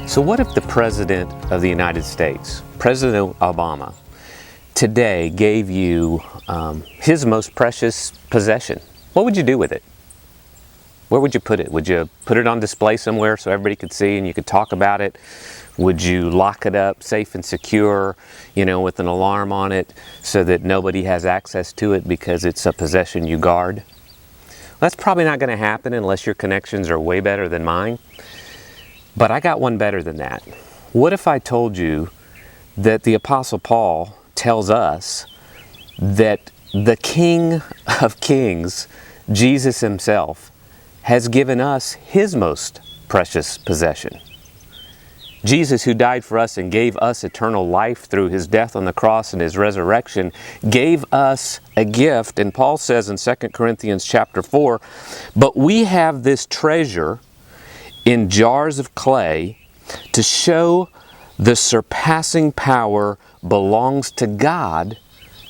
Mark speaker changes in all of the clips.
Speaker 1: So what if the President of the United States, President Obama, today gave you his most precious possession? What would you do with it? Where would you put it? Would you put it on display somewhere so everybody could see and you could talk about it? Would you lock it up safe and secure, with an alarm on it so that nobody has access to it because it's a possession you guard? Well, that's probably not going to happen unless your connections are way better than mine. But I got one better than that. What if I told you that the Apostle Paul tells us that the King of Kings, Jesus himself, has given us his most precious possession? Jesus, who died for us and gave us eternal life through his death on the cross and his resurrection, gave us a gift. And Paul says in 2 Corinthians chapter 4, "But we have this treasure in jars of clay to show the surpassing power belongs to God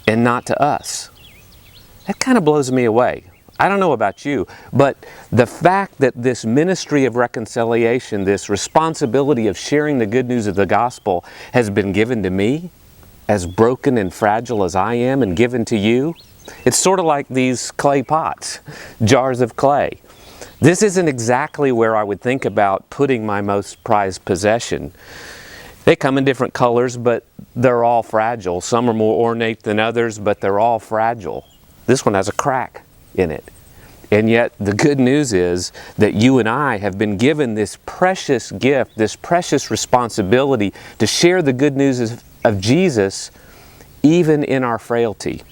Speaker 1: and not to us." That kind of blows me away. I don't know about you, but the fact that this ministry of reconciliation, this responsibility of sharing the good news of the gospel has been given to me, as broken and fragile as I am, and given to you, it's sort of like these clay pots, jars of clay. This isn't exactly where I would think about putting my most prized possession. They come in different colors, but they're all fragile. Some are more ornate than others, but they're all fragile. This one has a crack in it. And yet the good news is that you and I have been given this precious gift, this precious responsibility to share the good news of Jesus even in our frailty.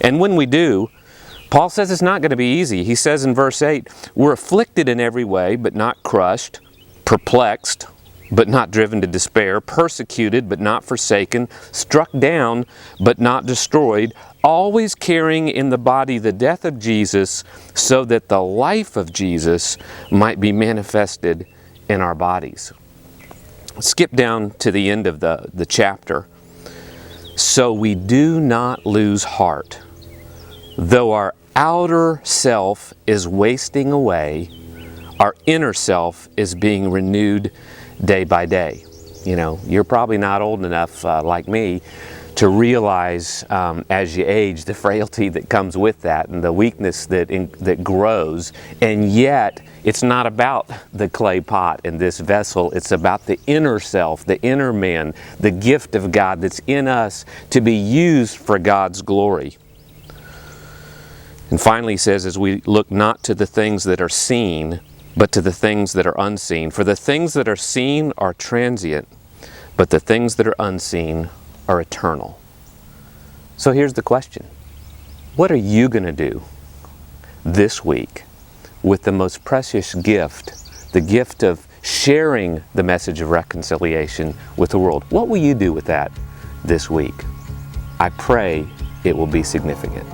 Speaker 1: And when we do, Paul says it's not going to be easy. He says in verse 8, "We're afflicted in every way, but not crushed, perplexed, but not driven to despair, persecuted, but not forsaken, struck down, but not destroyed, always carrying in the body the death of Jesus, so that the life of Jesus might be manifested in our bodies." Skip down to the end of the chapter. "So we do not lose heart. Though our outer self is wasting away, our inner self is being renewed day by day." You're probably not old enough, like me, to realize as you age the frailty that comes with that and the weakness that grows. And yet, it's not about the clay pot in this vessel. It's about the inner self, the inner man, the gift of God that's in us to be used for God's glory. And finally he says, as we look not to the things that are seen, but to the things that are unseen. For the things that are seen are transient, but the things that are unseen are eternal. So here's the question. What are you going to do this week with the most precious gift, the gift of sharing the message of reconciliation with the world? What will you do with that this week? I pray it will be significant.